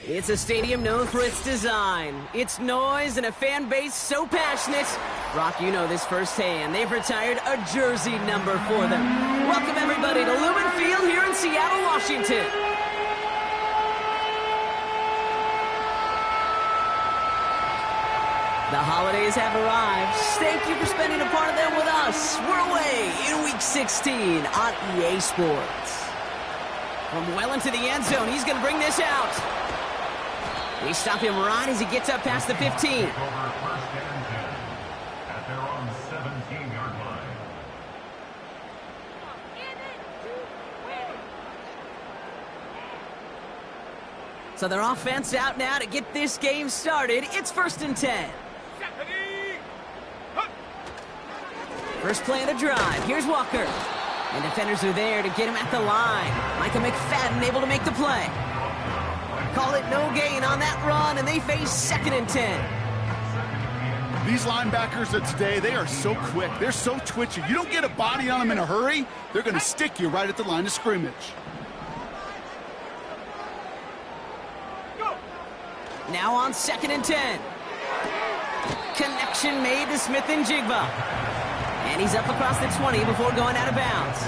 It's a stadium known for its design, its noise, and a fan base so passionate. Brock, you know this firsthand. They've retired a jersey number for them. Welcome, everybody, to Lumen Field here in Seattle, Washington. The holidays have arrived. Thank you for spending a part of them with us. We're away in Week 16 on EA Sports. From well into the end zone, he's going to bring this out. They stop him right as he gets up past the 15. So their offense out now to get this game started. It's 1st and 10. First play of the drive. Here's Walker. And defenders are there to get him at the line. Micah McFadden able to make the play. Call it no gain on that run, and they face 2nd and 10. These linebackers of today, they are so quick. They're so twitchy. You don't get a body on them in a hurry, they're going to stick you right at the line of scrimmage. Now on 2nd and 10. Connection made to Smith and Jigba. And he's up across the 20 before going out of bounds.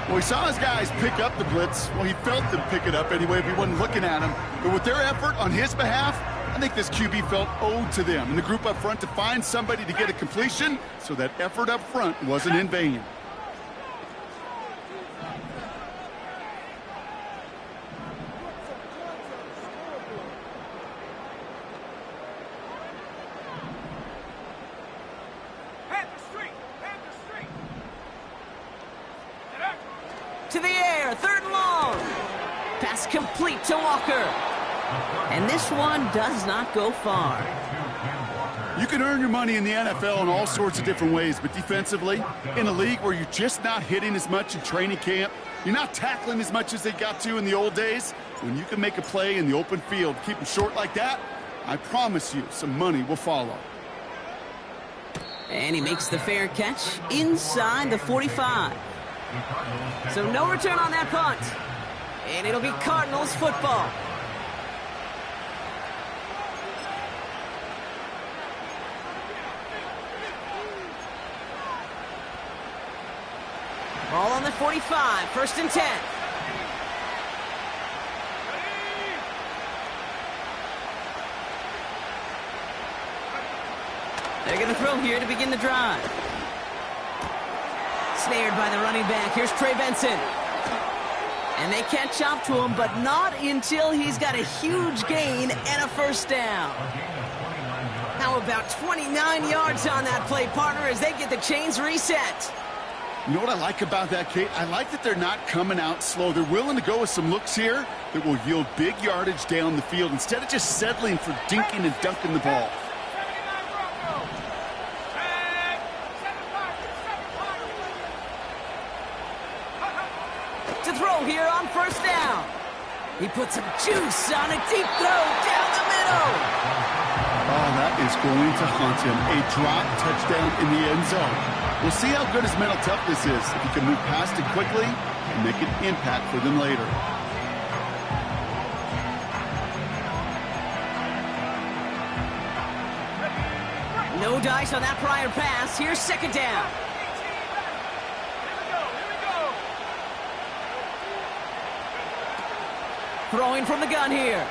Well, he saw his guys pick up the blitz. Well, he felt them pick it up anyway if he wasn't looking at him. But with their effort on his behalf, I think this QB felt owed to them and the group up front to find somebody to get a completion, so that effort up front wasn't in vain. To the air, 3rd and long. Pass complete to Walker. And this one does not go far. You can earn your money in the NFL in all sorts of different ways, but defensively, in a league where you're just not hitting as much in training camp, you're not tackling as much as they got to in the old days, when you can make a play in the open field, keep them short like that, I promise you some money will follow. And he makes the fair catch inside the 45. So no return on that punt. And it'll be Cardinals football. Ball on the 45, 1st and 10. They're going to throw here to begin the drive. Snared by the running back. Here's Trey Benson. And they catch up to him, but not until he's got a huge gain and a 1st down. How about 29 yards on that play, partner, as they get the chains reset? You know what I like about that, Kate? I like that they're not coming out slow. They're willing to go with some looks here that will yield big yardage down the field instead of just settling for dinking and dunking the ball. To throw here on 1st down. He puts some juice on a deep throw down the middle. Oh, that is going to haunt him. A drop touchdown in the end zone. We'll see how good his mental toughness is if he can move past it quickly and make an impact for them later. No dice on that prior pass. Here's 2nd down. Throwing from the gun here.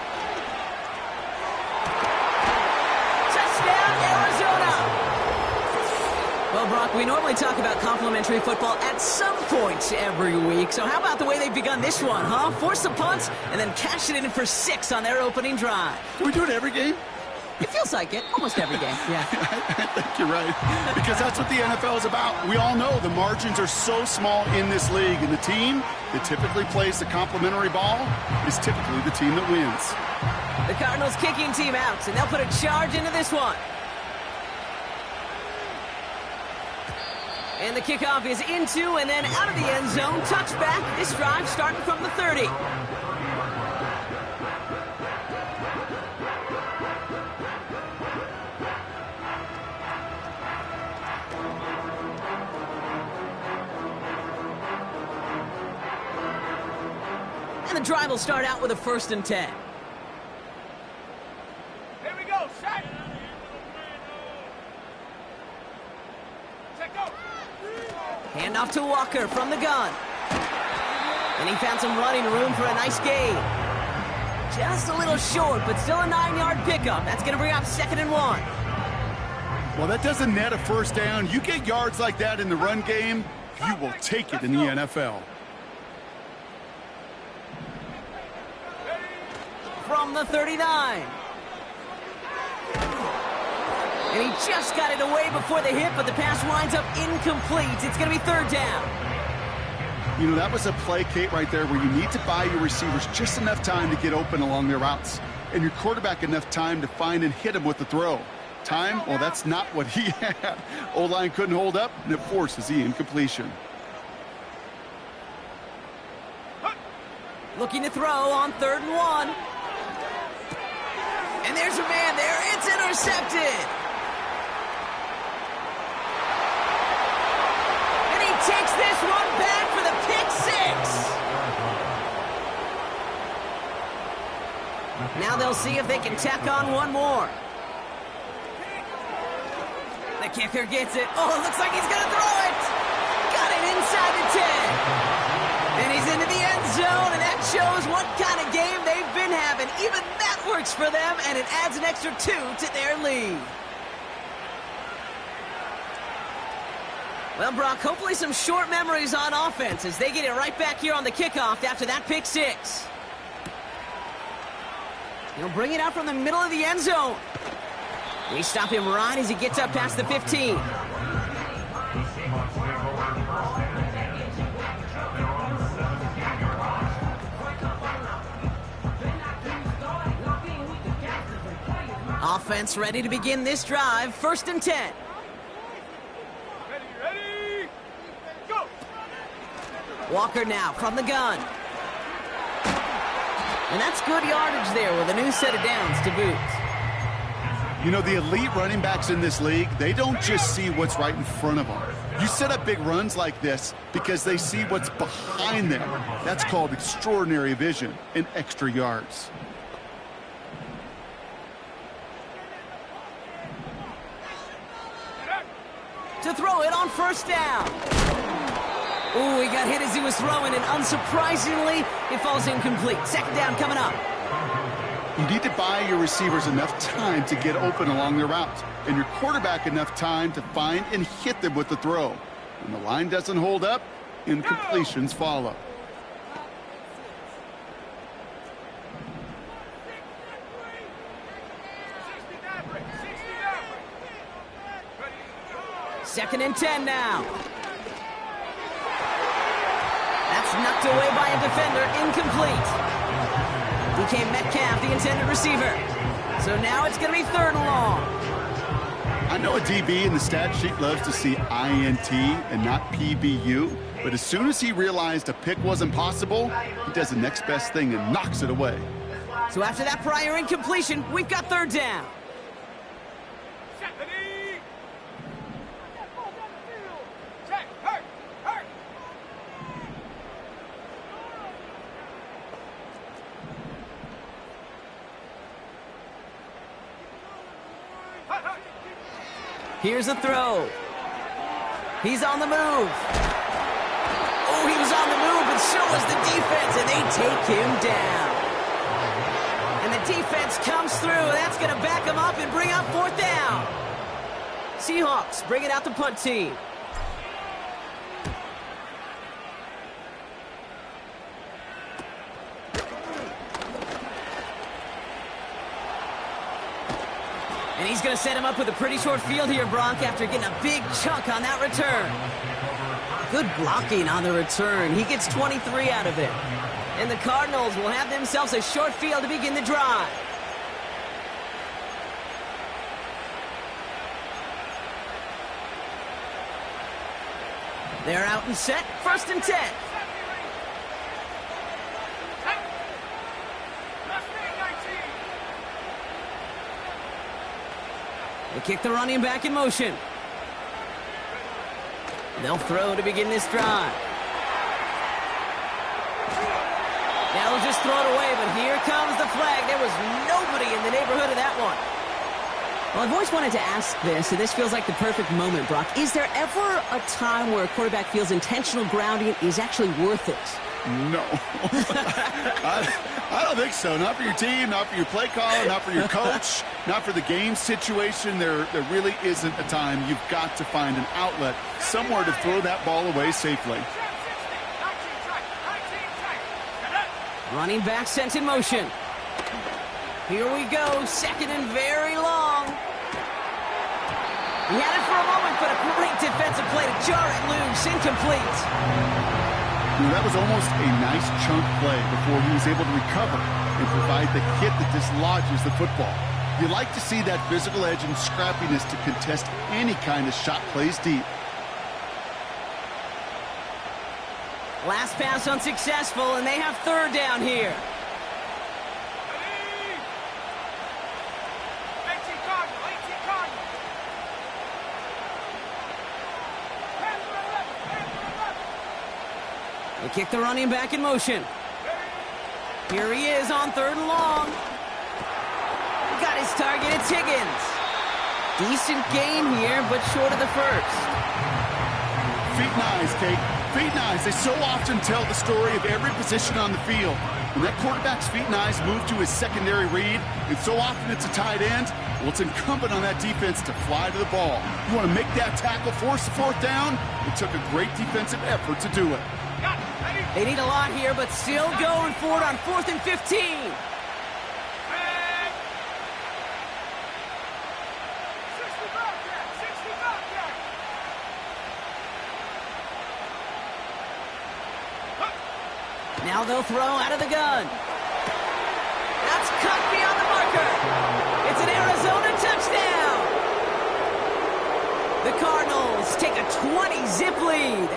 Touchdown, Arizona! Well, Brock, we normally talk about complimentary football at some point every week. So how about the way they've begun this one, huh? Force a punt and then cash it in for 6 on their opening drive. Can we do it every game? It feels like it. Almost every game, yeah. I think you're right. Because that's what the NFL is about. We all know the margins are so small in this league. And the team that typically plays the complimentary ball is typically the team that wins. The Cardinals kicking team out, and they'll put a charge into this one. And the kickoff is into and then out of the end zone. Touchback. This drive starting from the 30. And the drive will start out with a 1st and 10. Hand off to Walker from the gun. And he found some running room for a nice gain. Just a little short, but still a 9-yard pickup. That's going to bring up 2nd and 1. Well, that doesn't net a first down. You get yards like that in the run game, you will take it in the NFL. From the 39. And he just got it away before the hit, but the pass winds up incomplete. It's going to be 3rd down. You know, that was a play, Kate, right there where you need to buy your receivers just enough time to get open along their routes, and your quarterback enough time to find and hit him with the throw. Time? Well, that's not what he had. O-line couldn't hold up, and it forces the incompletion. Looking to throw on 3rd and 1. And there's a man there. It's intercepted. And he takes this one back for the pick 6. Now they'll see if they can tack on one more. The kicker gets it. Oh, it looks like he's going to throw it. Got it inside the 10. And he's into the end zone, and that shows what kind of game they've been having. Even that works for them, and it adds an extra 2 to their lead. Well, Brock, hopefully some short memories on offense as they get it right back here on the kickoff after that pick 6. He'll bring it out from the middle of the end zone. We stop him right as he gets up past the 15. Offense ready to begin this drive. 1st and 10. Ready, go! Walker now from the gun. And that's good yardage there with a new set of downs to boot. You know, the elite running backs in this league, they don't just see what's right in front of them. You set up big runs like this because they see what's behind them. That's called extraordinary vision and extra yards. To throw it on 1st down. Ooh, he got hit as he was throwing, and unsurprisingly, it falls incomplete. 2nd down coming up. You need to buy your receivers enough time to get open along their route, and your quarterback enough time to find and hit them with the throw. When the line doesn't hold up, incompletions follow. Second and 10 now. That's knocked away by a defender, incomplete. DK Metcalf, the intended receiver. So now it's going to be 3rd and long. I know a DB in the stat sheet loves to see INT and not PBU, but as soon as he realized a pick wasn't possible, he does the next best thing and knocks it away. So after that prior incompletion, we've got 3rd down. Here's a throw. He's on the move. Oh, he was on the move, but so was the defense, and they take him down. And the defense comes through, and that's going to back him up and bring up 4th down. Seahawks bring it out the punt team. And he's going to set him up with a pretty short field here, Bronk, after getting a big chunk on that return. Good blocking on the return. He gets 23 out of it. And the Cardinals will have themselves a short field to begin the drive. They're out and set. 1st and 10. They kick the running back in motion. They'll throw to begin this drive. Now they'll just throw it away, but here comes the flag. There was nobody in the neighborhood of that one. Well, I've always wanted to ask this, and this feels like the perfect moment, Brock. Is there ever a time where a quarterback feels intentional grounding is actually worth it? No. I don't think so. Not for your team, not for your play caller, not for your coach, not for the game situation. There really isn't a time. You've got to find an outlet, somewhere to throw that ball away safely. Running back sent in motion. Here we go, second and very long. He had it for a moment, but a great defensive play to jar it loose, incomplete. That was almost a nice chunk play before he was able to recover and provide the hit that dislodges the football. You like to see that physical edge and scrappiness to contest any kind of shot plays deep. Last pass unsuccessful, and they have third down here. They kick the running back in motion. Here he is on third and long. Got his target, it's Higgins. Decent gain here, but short of the first. Feet and eyes, Kate. Feet and eyes. They so often tell the story of every position on the field. When that quarterback's feet and eyes move to his secondary read, and so often it's a tight end, well, it's incumbent on that defense to fly to the ball. You want to make that tackle, force the fourth down? It took a great defensive effort to do it. They need a lot here, but still going for it on 4th and 15. Now they'll throw out of the gun. That's cut beyond the marker. It's an Arizona touchdown. The Cardinals take a 20-zip lead.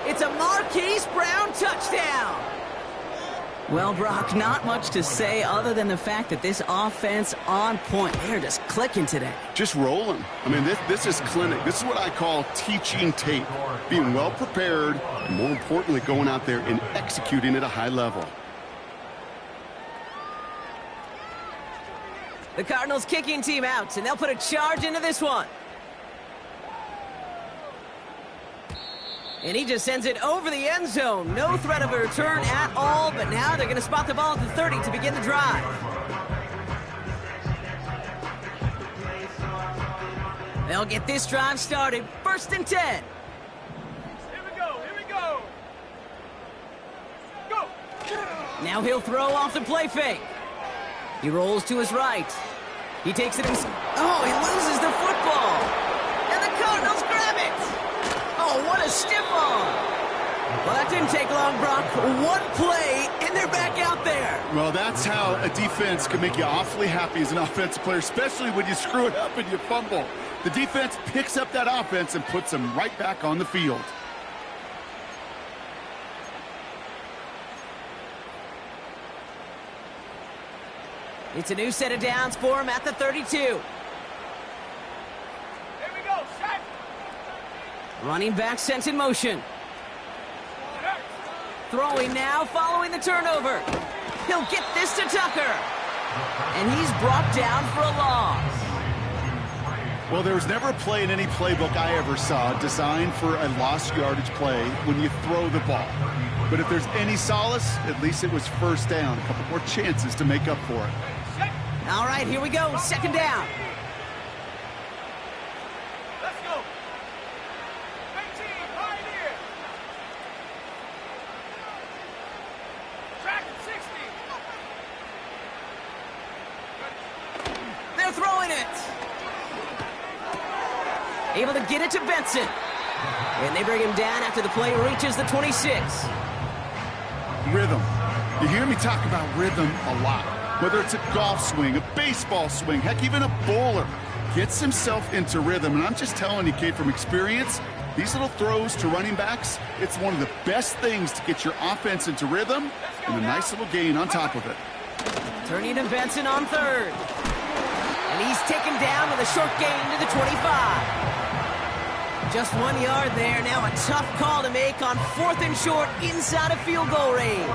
It's a Marquise Brown touchdown. Well, Brock, not much to say other than the fact that this offense on point. They're just clicking today. Just rolling. I mean, this is clinic. This is what I call teaching tape. Being well prepared, and more importantly, going out there and executing at a high level. The Cardinals kicking team out, and they'll put a charge into this one. And he just sends it over the end zone. No threat of a return at all, but now they're going to spot the ball at the 30 to begin the drive. They'll get this drive started. 1st and 10. Here we go, here we go. Go. Now he'll throw off the play fake. He rolls to his right. He takes it in. Oh, he loses the football. And the Cardinals grab it. Oh, what a stiff arm. Well, that didn't take long, Brock. One play, and they're back out there. Well, that's how a defense can make you awfully happy as an offensive player, especially when you screw it up and you fumble. The defense picks up that offense and puts them right back on the field. It's a new set of downs for him at the 32. Running back sent in motion. Throwing now, following the turnover. He'll get this to Tucker. And he's brought down for a loss. Well, there was never a play in any playbook I ever saw designed for a lost yardage play when you throw the ball. But if there's any solace, at least it was first down. A couple more chances to make up for it. All right, here we go. 2nd down. Let's go. 18, Pioneer. Track 60. They're throwing it. Able to get it to Benson. And they bring him down after the play reaches the 26. Rhythm. You hear me talk about rhythm a lot. Whether it's a golf swing, a baseball swing, heck, even a bowler gets himself into rhythm. And I'm just telling you, Kate, from experience, these little throws to running backs, it's one of the best things to get your offense into rhythm and a nice little gain on top of it. Turning to Benson on 3rd. And he's taken down with a short gain to the 25. Just 1 yard there. Now a tough call to make on 4th and short inside of field goal range.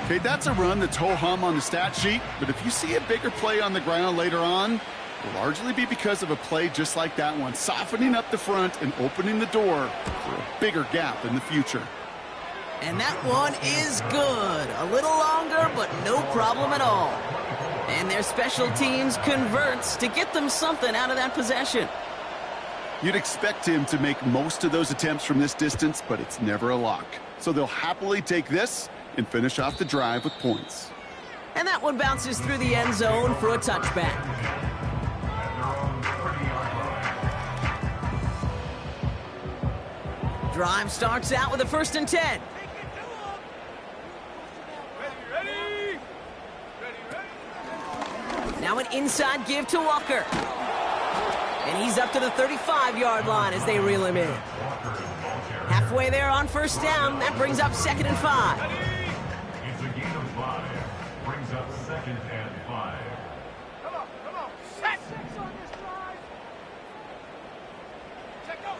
Okay, that's a run that's ho-hum on the stat sheet, but if you see a bigger play on the ground later on, will largely be because of a play just like that one, softening up the front and opening the door for a bigger gap in the future. And that one is good. A little longer, but no problem at all. And their special teams converts to get them something out of that possession. You'd expect him to make most of those attempts from this distance, but it's never a lock. So they'll happily take this and finish off the drive with points. And that one bounces through the end zone for a touchback. Drive starts out with a 1st and 10. Now an inside give to Walker. And he's up to the 35-yard line as they reel him in. Halfway there on 1st down. That brings up 2nd and 5. It's a gain of 5. Brings up 2nd and 5. Come on. Set 6 on this drive. Check go.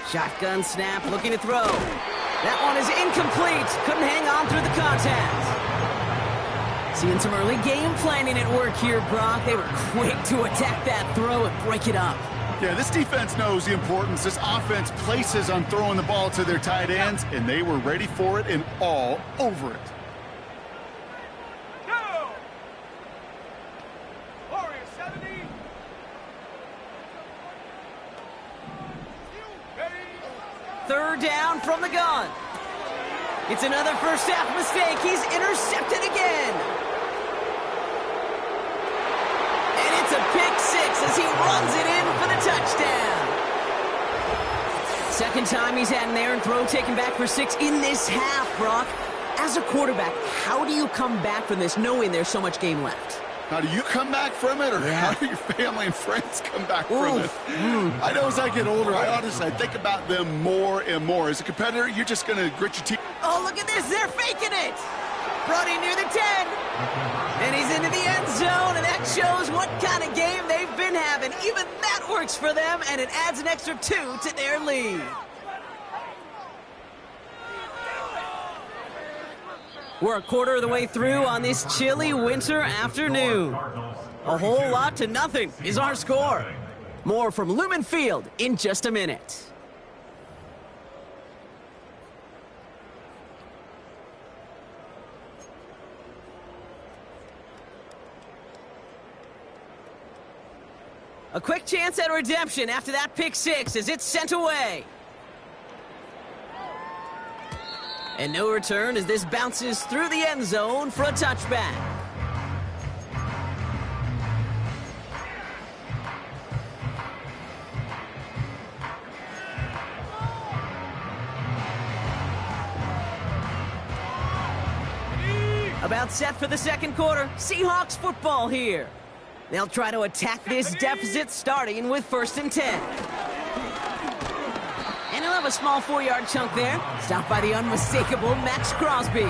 Shotgun snap, looking to throw. That one is incomplete. Couldn't hang on through the contact. Seeing some early game planning at work here, Brock. They were quick to attack that throw and break it up. Yeah, this defense knows the importance this offense places on throwing the ball to their tight ends, and they were ready for it and all over it. Go! Warrior 70. Ready. 3rd down from the gun. It's another first half mistake. He's intercepted again. And it's a pick 6 as he runs it in for the touchdown. 2nd time he's had an errant throw taken back for 6 in this half, Brock. As a quarterback, how do you come back from this knowing there's so much game left? How do you come back from it, or how do your family and friends come back from it? I know as I get older, I think about them more and more. As a competitor, you're just going to grit your teeth. Oh, look at this. They're faking it. Brody near the 10. And he's into the end zone, and that shows what kind of game they've been having. Even that works for them, and it adds an extra 2 to their lead. We're a quarter of the way through on this chilly winter afternoon. A whole lot to nothing is our score. More from Lumen Field in just a minute. A quick chance at redemption after that pick 6 as it's sent away. And no return as this bounces through the end zone for a touchback. About set for the 2nd quarter. Seahawks football here. They'll try to attack this deficit starting with 1st and 10. And he'll have a small 4-yard chunk there. Stopped by the unmistakable Max Crosby.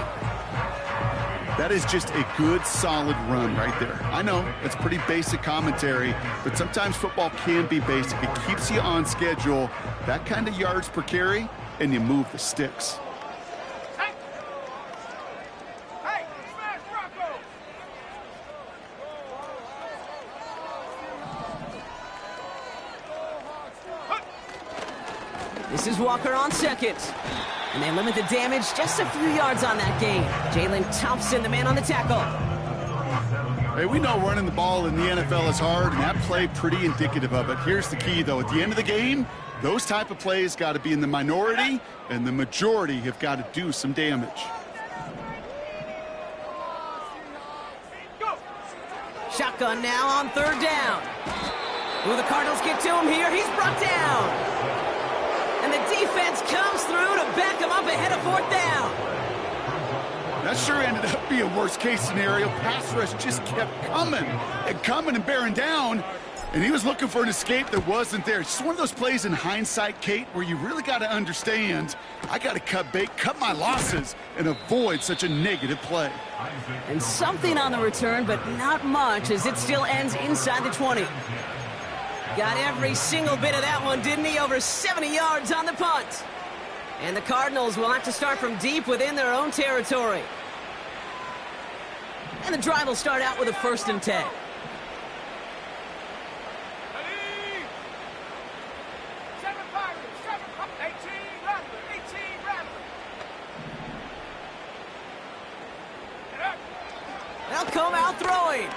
That is just a good, solid run right there. I know, it's pretty basic commentary, but sometimes football can be basic. It keeps you on schedule, that kind of yards per carry, and you move the sticks. Hey, smash Bronco. This is Walker on 2nd. And they limit the damage just a few yards on that gain. Jalen Thompson, the man on the tackle. Hey, we know running the ball in the NFL is hard, and that play pretty indicative of it. Here's the key, though. At the end of the game, those type of plays got to be in the minority, and the majority have got to do some damage. Go. Shotgun now on 3rd down. Will the Cardinals get to him here? He's brought down. And the defense comes through to back him up ahead of 4th down. That sure ended up being worst-case scenario. Pass rush just kept coming and bearing down, and he was looking for an escape that wasn't there. It's just one of those plays in hindsight, Kate, where you really got to understand, I got to cut bait, cut my losses, and avoid such a negative play. And something on the return, but not much, as it still ends inside the 20. Got every single bit of that one, didn't he? Over 70 yards on the punt. And the Cardinals will have to start from deep within their own territory. And the drive will start out with a 1st and 10. come out throwing.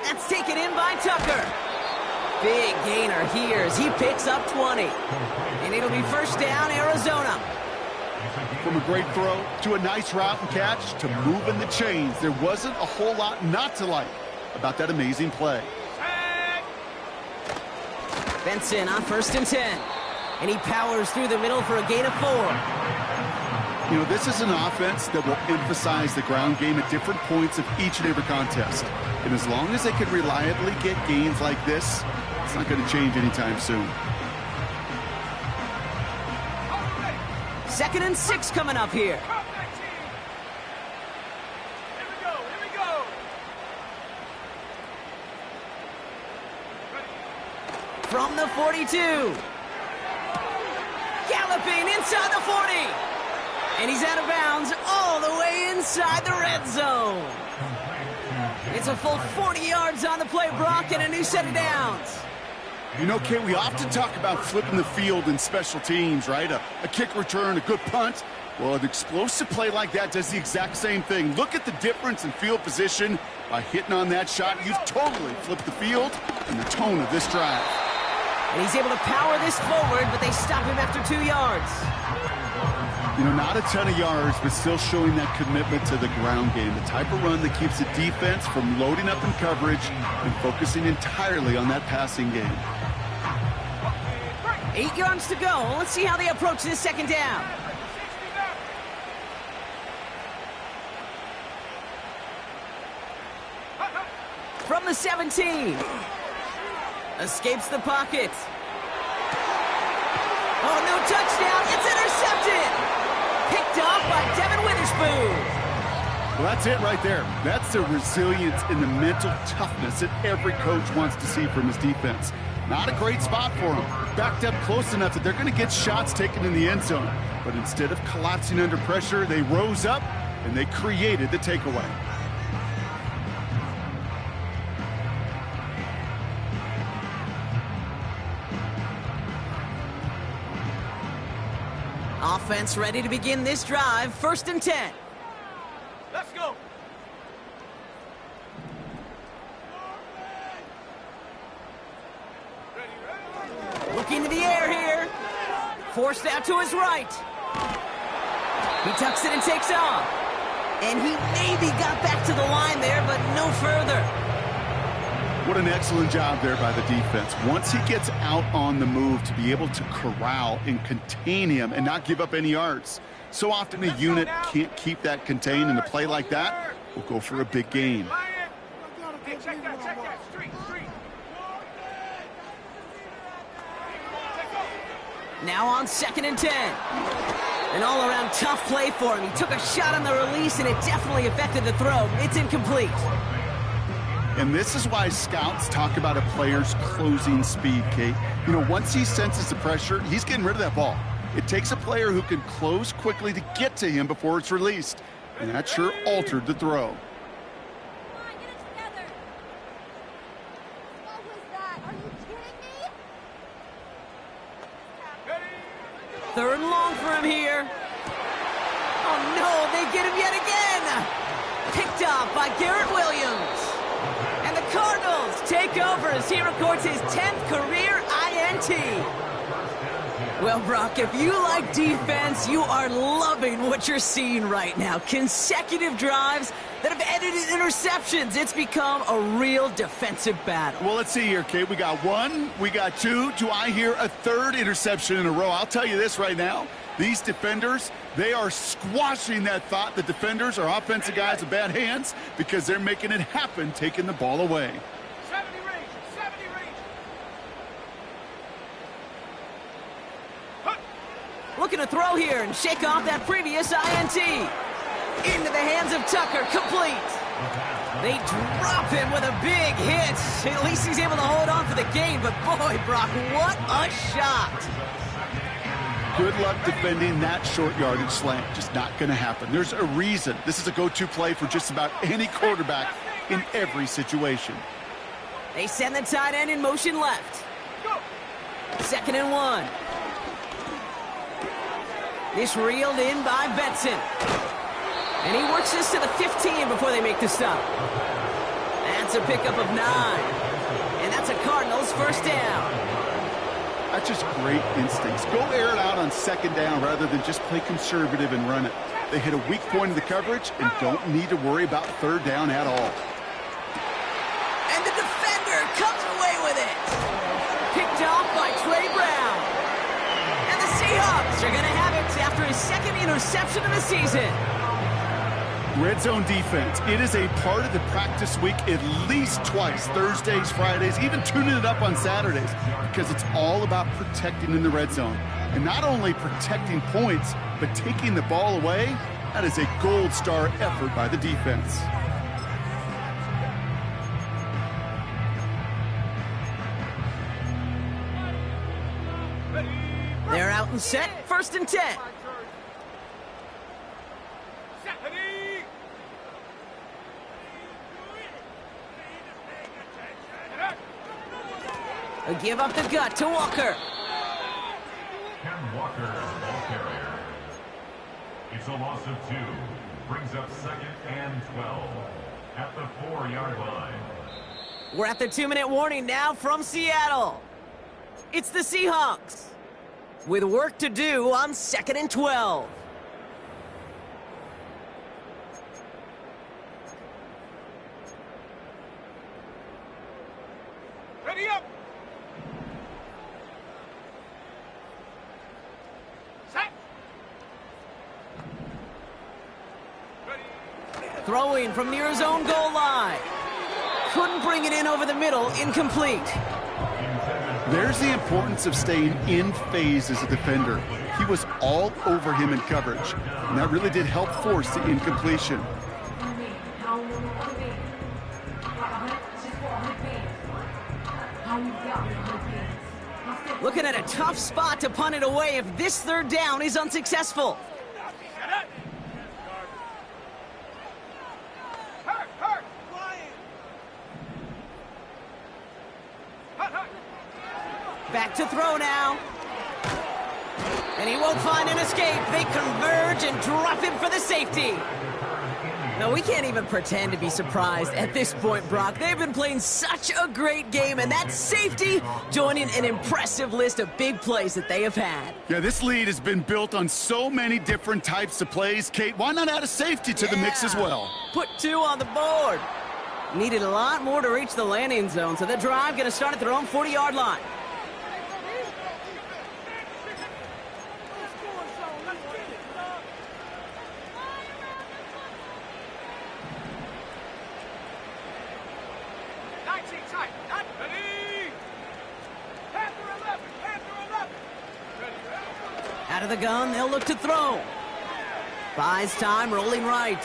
That's taken in by Tucker. Big gainer here as he picks up 20. And it'll be first down, Arizona. From a great throw to a nice route and catch to moving the chains, there wasn't a whole lot not to like about that amazing play. Benson on 1st and 10. And he powers through the middle for a gain of 4. You know, this is an offense that will emphasize the ground game at different points of each and every contest. And as long as they can reliably get gains like this, it's not going to change anytime soon. 2nd and 6 coming up here. Here we go. From the 42. Galloping inside the 40. And he's out of bounds all the way inside the red zone. It's a full 40 yards on the play, Brock, and a new set of downs. You know, Kate, we often talk about flipping the field in special teams, right? A kick return, a good punt. Well, an explosive play like that does the exact same thing. Look at the difference in field position. By hitting on that shot, you've totally flipped the field and the tone of this drive. And he's able to power this forward, but they stop him after 2 yards. You know, not a ton of yards, but still showing that commitment to the ground game. The type of run that keeps the defense from loading up in coverage and focusing entirely on that passing game. 8 yards to go. Let's see how they approach this 2nd down. From the 17. Escapes the pocket. Oh, no touchdown. It's intercepted. Picked off by Devin Witherspoon. Well, that's it right there. That's the resilience and the mental toughness that every coach wants to see from his defense. Not a great spot for him. Backed up close enough that they're going to get shots taken in the end zone. But instead of collapsing under pressure, they rose up and they created the takeaway. Offense ready to begin this drive. 1st and 10. Let's go. Looking to the air here. Forced out to his right. He tucks it and takes off. And he maybe got back to the line there, but no further. What an excellent job there by the defense. Once he gets out on the move, to be able to corral and contain him and not give up any yards. So often a unit can't keep that contained, and a play like that will go for a big gain. Hey, check that. Street. Now on 2nd and 10. An all-around tough play for him. He took a shot on the release, and it definitely affected the throw. It's incomplete. And this is why scouts talk about a player's closing speed, Kate. You know, once he senses the pressure, he's getting rid of that ball. It takes a player who can close quickly to get to him before it's released. And that sure altered the throw. Third and long for him here. Oh, no, they get him yet again. Picked off by Garrett Williams. And the Cardinals take over as he records his 10th career INT. Well, Brock, if you like defense, you are loving what you're seeing right now. Consecutive drives that have ended in interceptions. It's become a real defensive battle. Well, let's see here, Kate. We got 1, we got 2. Do I hear a 3rd interception in a row? I'll tell you this right now. These defenders, they are squashing that thought. The defenders are offensive guys with bad hands because they're making it happen, taking the ball away. 70 range. Looking to throw here and shake off that previous INT. Into the hands of Tucker, complete. They drop him with a big hit. At least he's able to hold on for the game, but boy, Brock, what a shot. Good luck defending that short yardage slant. Just not going to happen. There's a reason. This is a go-to play for just about any quarterback in every situation. They send the tight end in motion left. 2nd and 1. This reeled in by Benson. And he works this to the 15 before they make the stop. That's a pickup of 9. And that's a Cardinals first down. That's just great instincts. Go air it out on second down rather than just play conservative and run it. They hit a weak point in the coverage and don't need to worry about third down at all. And the defender comes away with it. Picked off by Trey Brown. And the Seahawks are going to have it after his second interception of the season. Red zone defense. It is a part of the practice week at least twice, Thursdays, Fridays, even tuning it up on Saturdays, because it's all about protecting in the red zone. And not only protecting points, but taking the ball away. That is a gold star effort by the defense. They're out and set, 1st and 10. A give up the gut to Walker. Ken Walker, ball carrier. It's a loss of 2. Brings up 2nd and 12 at the 4-yard line. We're at the 2-minute warning now from Seattle. It's the Seahawks with work to do on 2nd and 12. Ready up. Set. Ready. Throwing from near his own goal line. Couldn't bring it in over the middle, incomplete. There's the importance of staying in phase as a defender. He was all over him in coverage, and that really did help force the incompletion. Looking at a tough spot to punt it away if this third down is unsuccessful. Back to throw now. And he won't find an escape. They converge and drop him for the safety. No, we can't even pretend to be surprised at this point, Brock. They've been playing such a great game, and that safety joining an impressive list of big plays that they have had. Yeah, this lead has been built on so many different types of plays. Kate, why not add a safety to the mix as well? Put 2 on the board. Needed a lot more to reach the landing zone, so the drive going to start at their own 40-yard line. Out of the gun, they'll look to throw. Buys time, rolling right.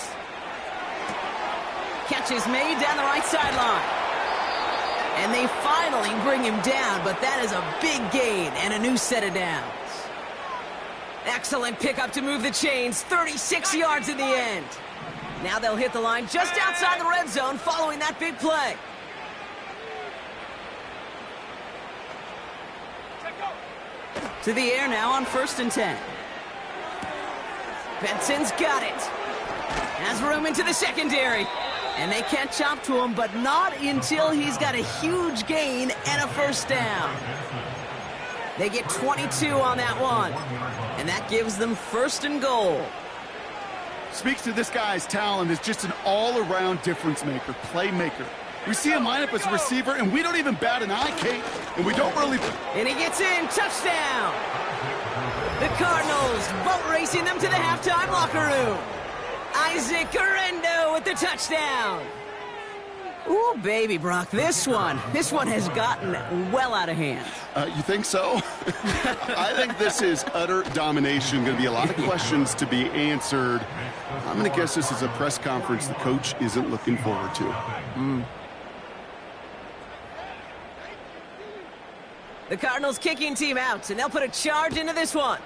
Catch is made down the right sideline. And they finally bring him down, but that is a big gain and a new set of downs. Excellent pickup to move the chains, 36 yards in the end. Now they'll hit the line just outside the red zone following that big play. To the air now on 1st and 10. Benson's got it. Has room into the secondary. And they can't chop to him, but not until he's got a huge gain and a first down. They get 22 on that one. And that gives them 1st and goal. Speaks to this guy's talent as just an all-around difference maker, playmaker. We see him line up as a receiver, and we don't even bat an eye, Kate. And we don't really... And he gets in. Touchdown. The Cardinals boat racing them to the halftime locker room. Isaac Correndo with the touchdown. Ooh, baby, Brock, this one has gotten well out of hand. You think so? I think this is utter domination. Going to be a lot of questions to be answered. I'm going to guess this is a press conference the coach isn't looking forward to. The Cardinals kicking team out, and they'll put a charge into this one.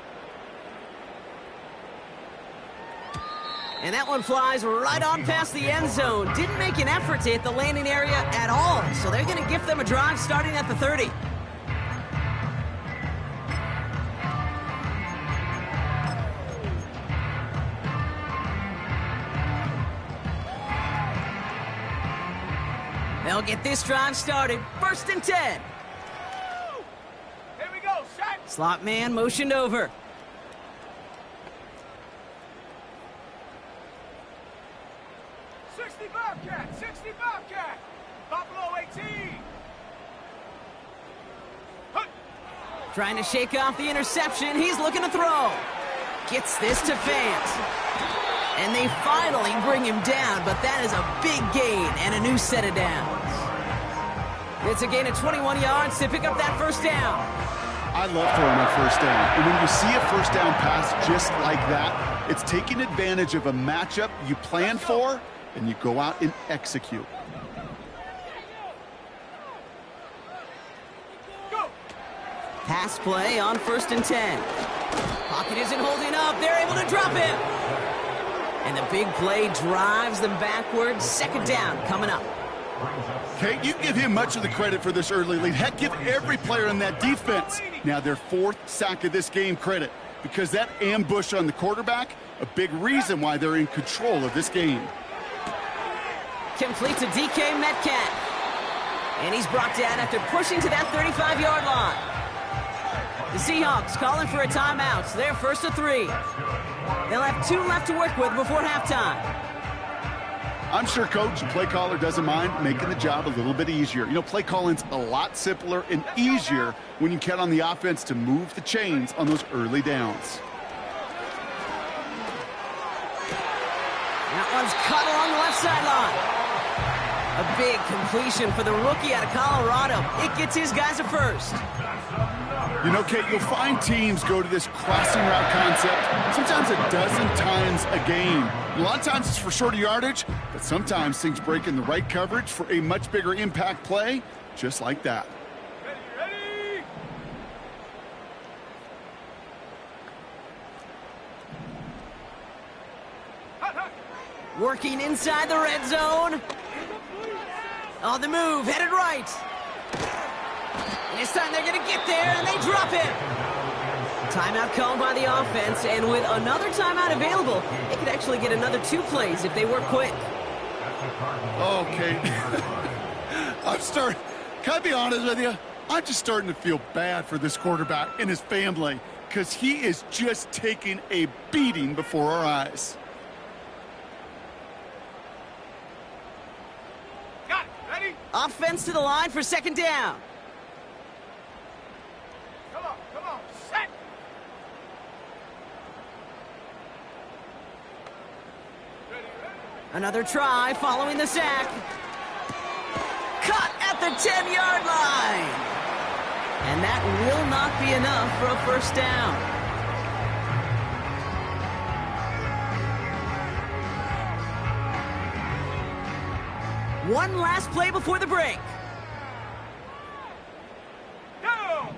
And that one flies right on past the end zone. Didn't make an effort to hit the landing area at all, so they're going to gift them a drive starting at the 30. They'll get this drive started. 1st and 10. Here we go, set. Slot man motioned over. 60 Bobcat, 60 Bobcat. Buffalo 18. Trying to shake off the interception. He's looking to throw. Gets this to Fant. And they finally bring him down, but that is a big gain and a new set of downs. It's a gain of 21 yards to pick up that 1st down. I love throwing on 1st down. And when you see a 1st down pass just like that, it's taking advantage of a matchup you plan for, and you go out and execute. Pass play on 1st and 10. Pocket isn't holding up. They're able to drop him. And the big play drives them backwards. 2nd down coming up. Okay, you give him much of the credit for this early lead. Heck, give every player in that defense now their 4th sack of this game credit, because that ambush on the quarterback, a big reason why they're in control of this game. Complete to DK Metcalf. And he's brought down after pushing to that 35-yard line. The Seahawks calling for a timeout. So they're 1st and 3. They'll have 2 left to work with before halftime. I'm sure coach and play caller doesn't mind making the job a little bit easier. You know, play calling's a lot simpler and easier when you count on the offense to move the chains on those early downs. That one's cut along the left sideline. A big completion for the rookie out of Colorado. It gets his guys a 1st. You know, Kate, you'll find teams go to this crossing route concept sometimes a dozen times a game. A lot of times it's for shorter yardage, but sometimes things break in the right coverage for a much bigger impact play, just like that. Ready? Working inside the red zone. On the move, headed right. And this time they're going to get there, and they drop it. Timeout called by the offense, and with another timeout available, they could actually get another 2 plays if they work quick. Okay. Can I be honest with you? I'm just starting to feel bad for this quarterback and his family, because he is just taking a beating before our eyes. Got it. Ready? Offense to the line for 2nd down. Come on, set. Another try following the sack. Cut at the 10-yard line. And that will not be enough for a 1st down. One last play before the break. Go!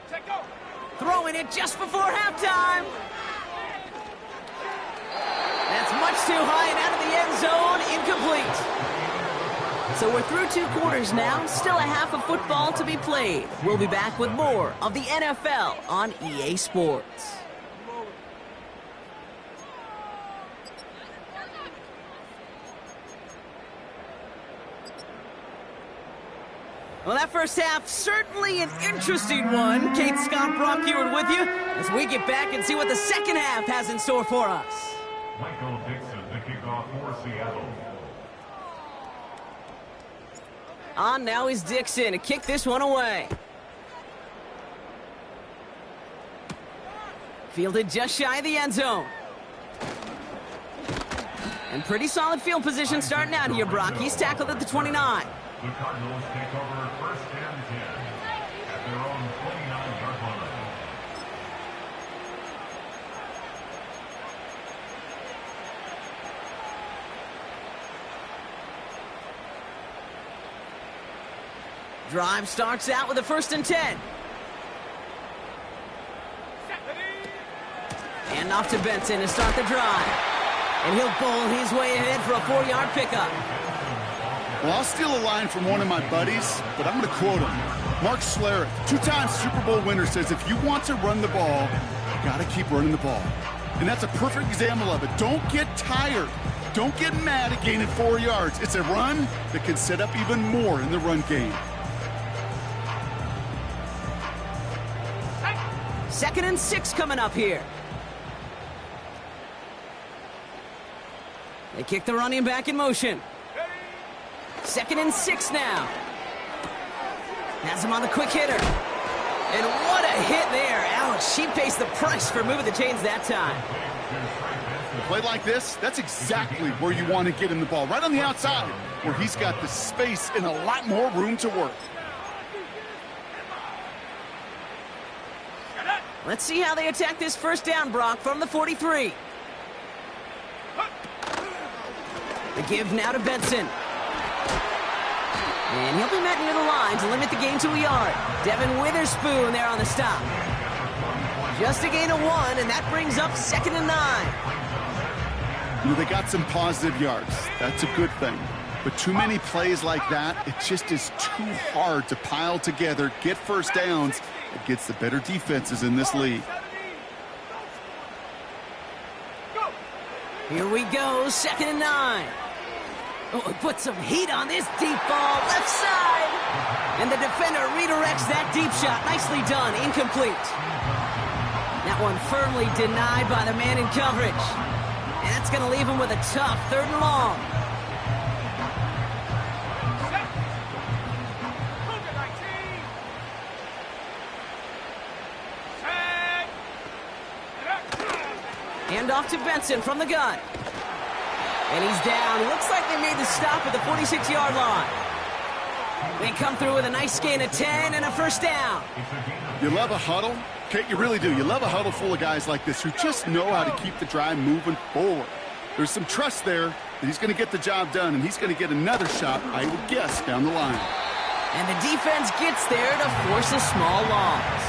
Take go! Throwing it just before halftime. That's much too high and out of the end zone. Incomplete. So we're through 2 quarters now. Still a half of football to be played. We'll be back with more of the NFL on EA Sports. Well, that 1st half, certainly an interesting one. Kate Scott, Brock Ewart with you as we get back and see what the 2nd half has in store for us. Michael Dixon to kick off for Seattle. On now is Dixon to kick this one away. Fielded just shy of the end zone. And pretty solid field position starting out here, Brock. He's tackled at the 29. The Cardinals take over 1st and 10 at their own 29-yard line. Drive starts out with a 1st and 10. And off to Benson to start the drive. And he'll bowl his way ahead for a 4-yard pickup. Well, I'll steal a line from one of my buddies, but I'm going to quote him. Mark Schlereth, two-time Super Bowl winner, says if you want to run the ball, you got to keep running the ball. And that's a perfect example of it. Don't get tired. Don't get mad at gaining 4 yards. It's a run that can set up even more in the run game. 2nd and 6 coming up here. They kick the running back in motion. 2nd and 6 now. Has him on the quick hitter. And what a hit there. Ouch, she pays the price for moving the chains that time. A play like this, that's exactly where you want to get him the ball. Right on the outside, where he's got the space and a lot more room to work. Let's see how they attack this first down, Brock, from the 43. The give now to Benson. And he'll be met near the line to limit the gain to a yard. Devin Witherspoon there on the stop. Just a gain of 1, and that brings up 2nd and 9. You know, they got some positive yards. That's a good thing. But too many plays like that, it just is too hard to pile together, get first downs against the better defenses in this league. Here we go, 2nd and 9. Oh, put some heat on this deep ball, left side. And the defender redirects that deep shot. Nicely done, incomplete. That one firmly denied by the man in coverage. And that's going to leave him with a tough 3rd and long. Hand off to Benson from the gun. And he's down. Looks like they made the stop at the 46-yard line. They come through with a nice gain of 10 and a first down. You love a huddle? Kate, you really do. You love a huddle full of guys like this who just know how to keep the drive moving forward. There's some trust there that he's going to get the job done, and he's going to get another shot, I would guess, down the line. And the defense gets there to force a small loss.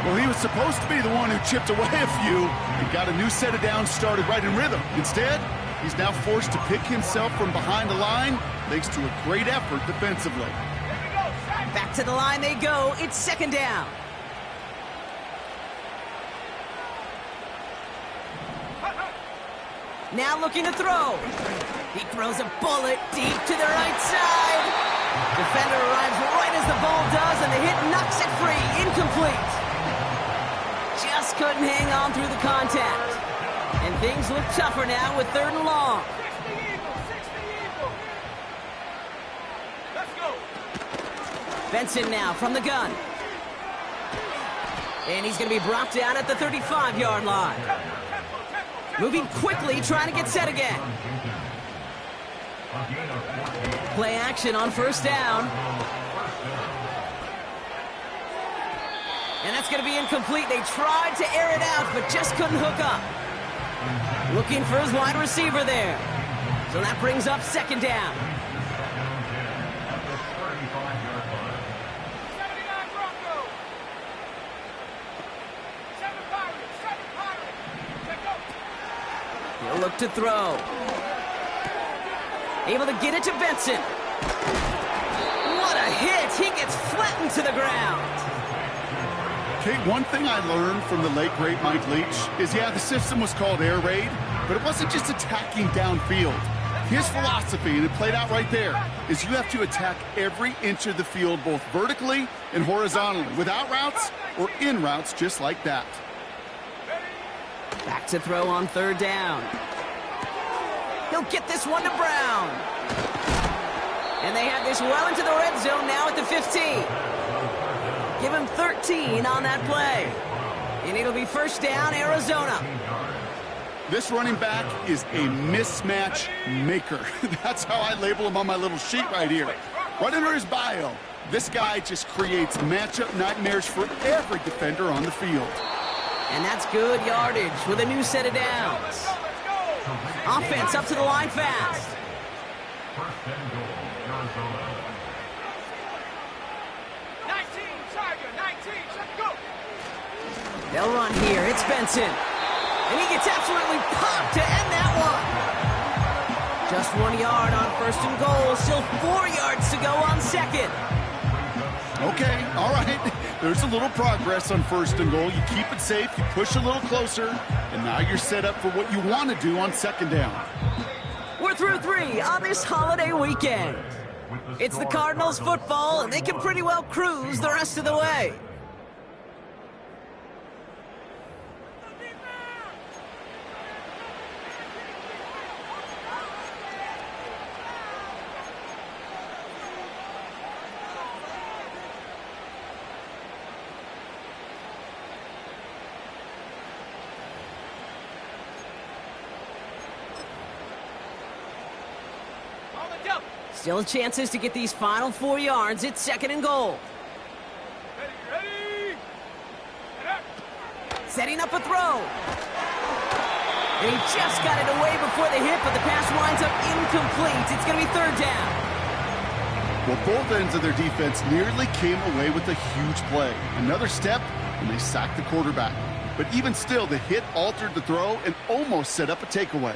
Well, he was supposed to be the one who chipped away a few and got a new set of downs started right in rhythm. Instead, he's now forced to pick himself from behind the line thanks to a great effort defensively. Back to the line they go. It's 2nd down. Now looking to throw. He throws a bullet deep to the right side. Defender arrives right as the ball does, and the hit knocks it free. Incomplete. Just couldn't hang on through the contact. And things look tougher now with 3rd and long. Let's go. Benson now from the gun. And he's going to be brought down at the 35-yard line. Moving quickly, trying to get set again. Play action on 1st down. And that's going to be incomplete. They tried to air it out, but just couldn't hook up. Looking for his wide receiver there. So that brings up 2nd down. He'll look to throw. Able to get it to Benson. What a hit! He gets flattened to the ground. Kate, one thing I learned from the late, great Mike Leach is, yeah, the system was called air raid, but it wasn't just attacking downfield. His philosophy, and it played out right there, is you have to attack every inch of the field, both vertically and horizontally, without routes or in routes just like that. Back to throw on 3rd down. He'll get this one to Brown. And they have this well into the red zone now at the 15. Give him 13 on that play. And it'll be 1st down, Arizona. This running back is a mismatch maker. That's how I label him on my little sheet right here. Right under his bio, this guy just creates matchup nightmares for every defender on the field. And that's good yardage with a new set of downs. Offense up to the line fast. 1st and goal, Arizona. 19, Tiger, 19, let's go. They'll run here. It's Benson. And he gets absolutely popped to end that one. Just 1 yard on 1st and goal. Still 4 yards to go on 2nd. Okay, all right. There's a little progress on 1st and goal. You keep it safe, you push a little closer, and now you're set up for what you want to do on 2nd down. We're through 3 on this holiday weekend. It's the Cardinals football, and they can pretty well cruise the rest of the way. Still chances to get these final 4 yards. It's 2nd and goal. Ready. Setting up a throw. They just got it away before the hit, but the pass winds up incomplete. It's going to be 3rd down. Well, both ends of their defense nearly came away with a huge play. Another step, and they sacked the quarterback. But even still, the hit altered the throw and almost set up a takeaway.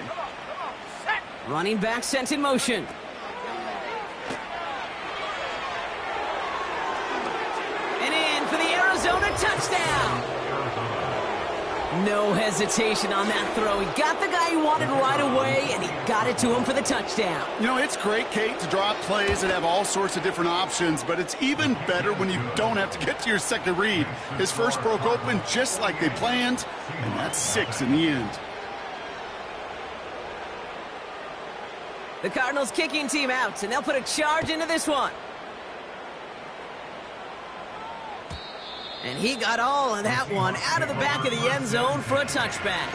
Running back sent in motion. Arizona touchdown. No hesitation on that throw. He got the guy he wanted right away, and he got it to him for the touchdown. You know, it's great, Kate, to draw up plays that have all sorts of different options, but it's even better when you don't have to get to your second read. His first broke open just like they planned, and that's 6 in the end. The Cardinals kicking team out, and they'll put a charge into this one. And he got all of that one out of the back of the end zone for a touchback.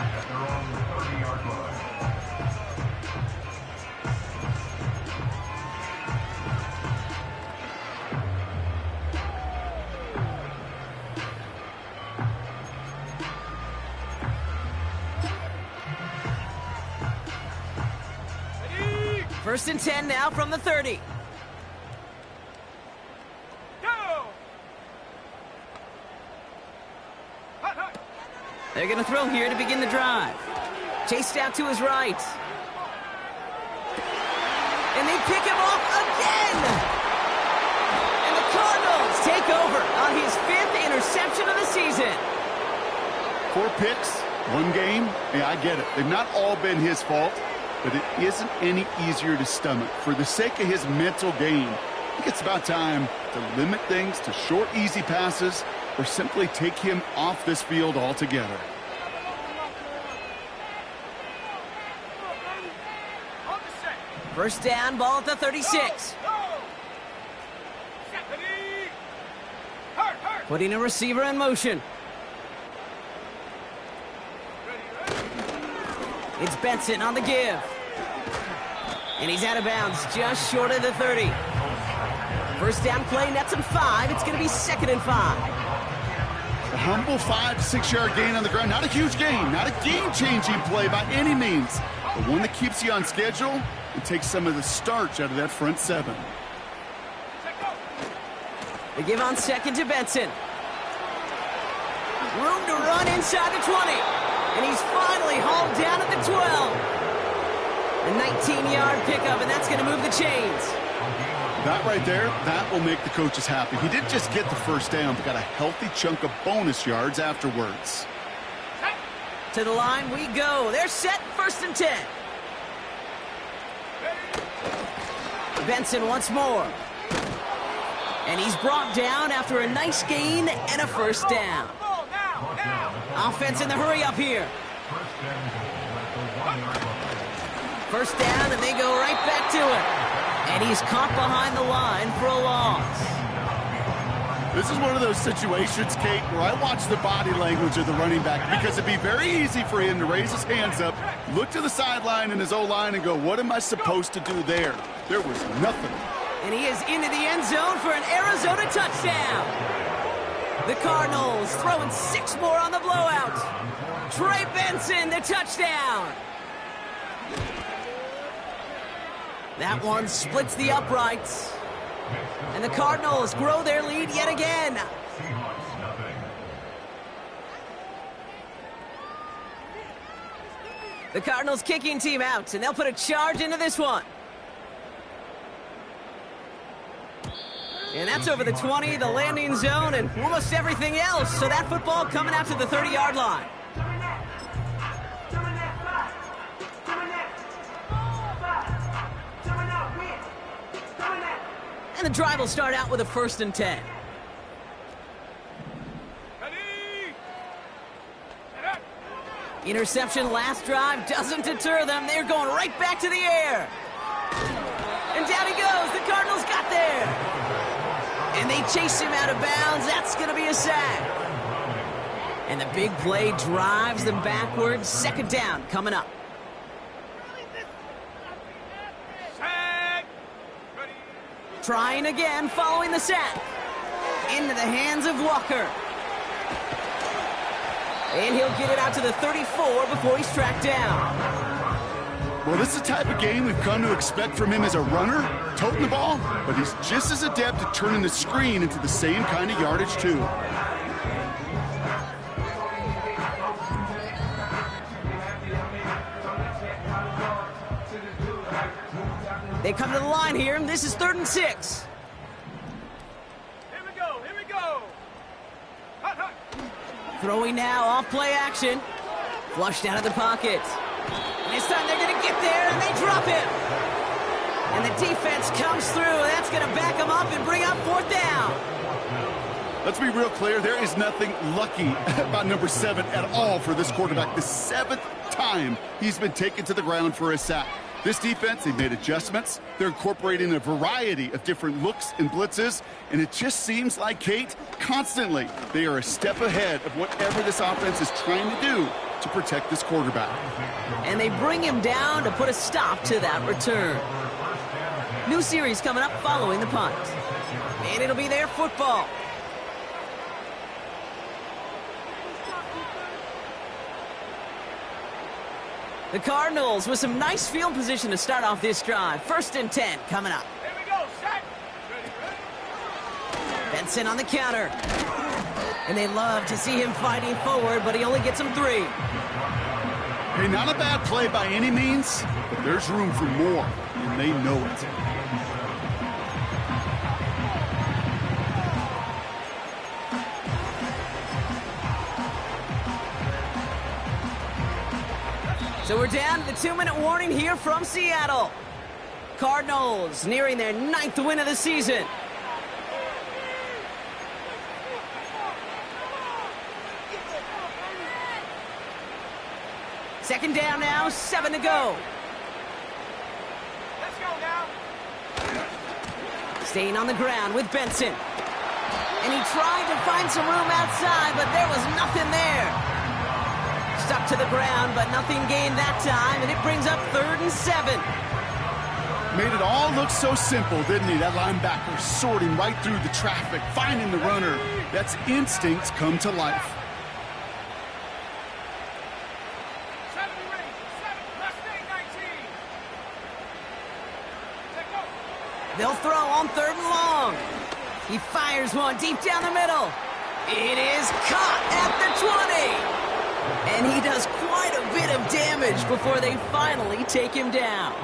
Ready. 1st and 10 now from the 30. They're going to throw here to begin the drive. Chased out to his right. And they pick him off again. And the Cardinals take over on his 5th interception of the season. 4 picks, 1 game. Yeah, I get it. They've not all been his fault, but it isn't any easier to stomach. For the sake of his mental game, I think it's about time to limit things to short, easy passes or simply take him off this field altogether. First down, ball at the 36. Putting a receiver in motion. It's Benson on the give. And he's out of bounds just short of the 30. First down play, nets him 5. It's going to be 2nd and 5. A humble 5-6 yard gain on the ground. Not a huge gain, not a game-changing play by any means, but one that keeps you on schedule and takes some of the starch out of that front 7. They give on 2nd to Benson. Room to run inside the 20. And he's finally hauled down at the 12. A 19-yard pickup, and that's going to move the chains. That right there, that will make the coaches happy. He didn't just get the first down, but got a healthy chunk of bonus yards afterwards. To the line we go. They're set, 1st and 10. Benson once more. And he's brought down after a nice gain and a first down. Offense in the hurry up here. First down, and they go right back to it. And he's caught behind the line for a loss. This is one of those situations, Kate, where I watch the body language of the running back because it'd be very easy for him to raise his hands up, look to the sideline and his O-line and go, what am I supposed to do there? There was nothing. And he is into the end zone for an Arizona touchdown. The Cardinals throwing 6 more on the blowout. Trey Benson, the touchdown. That one splits the uprights. And the Cardinals grow their lead yet again. The Cardinals kicking team out, and they'll put a charge into this one. And that's over the 20, the landing zone, and almost everything else. So that football coming out to the 30-yard line. And the drive will start out with a 1st and 10. Interception last drive doesn't deter them. They're going right back to the air. And down he goes. The Cardinals got there. And they chase him out of bounds. That's going to be a sack. And the big play drives them backwards. 2nd down coming up. Trying again following the sack. Into the hands of Walker. And he'll get it out to the 34 before he's tracked down. Well, this is the type of game we've come to expect from him as a runner, toting the ball, but he's just as adept at turning the screen into the same kind of yardage, too. They come to the line here. This is 3rd and 6. Here we go, here we go. Hut, hut. Throwing now, off play action. Flushed out of the pocket. And this time they're going to get there, and they drop him. And the defense comes through. That's going to back him up and bring up 4th down. Let's be real clear. There is nothing lucky about number 7 at all for this quarterback. The 7th time he's been taken to the ground for a sack. This defense, they've made adjustments. They're incorporating a variety of different looks and blitzes, and it just seems like, Kate, constantly they are a step ahead of whatever this offense is trying to do to protect this quarterback. And they bring him down to put a stop to that return. New series coming up following the punt. And it'll be their football. The Cardinals with some nice field position to start off this drive. 1st and 10 coming up. Here we go, set. Ready, ready. Benson on the counter. And they love to see him fighting forward, but he only gets them 3. Hey, not a bad play by any means, but there's room for more, and they know it. So we're down to the 2-minute warning here from Seattle. Cardinals nearing their 9th win of the season. Second down now, 7 to go. Let's go now. Staying on the ground with Benson. And he tried to find some room outside, but there was nothing there. Stuck to the ground, but nothing gained that time, and it brings up 3rd and 7. Made it all look so simple, didn't he? That linebacker sorting right through the traffic, finding the runner. That's instincts come to life. 7 ready, 7, left thing, 19. Let go. They'll throw on 3rd and long. He fires one deep down the middle. It is caught at the 20. And he does quite a bit of damage before they finally take him down.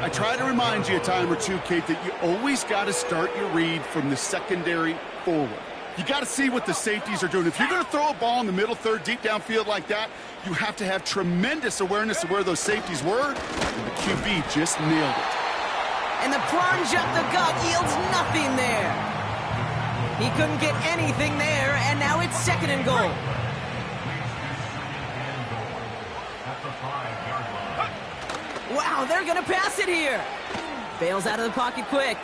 I try to remind you a time or two, Kate, that you always got to start your read from the secondary forward. You got to see what the safeties are doing. If you're going to throw a ball in the middle third, deep downfield like that, you have to have tremendous awareness of where those safeties were, and the QB just nailed it. And the plunge up the gut yields nothing there. He couldn't get anything there, and now it's 2nd and goal. Wow, they're going to pass it here. Bails out of the pocket quick.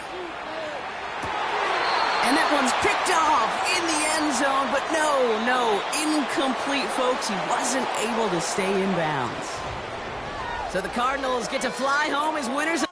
And that one's picked off in the end zone, but no, incomplete, folks. He wasn't able to stay in bounds. So the Cardinals get to fly home as winners.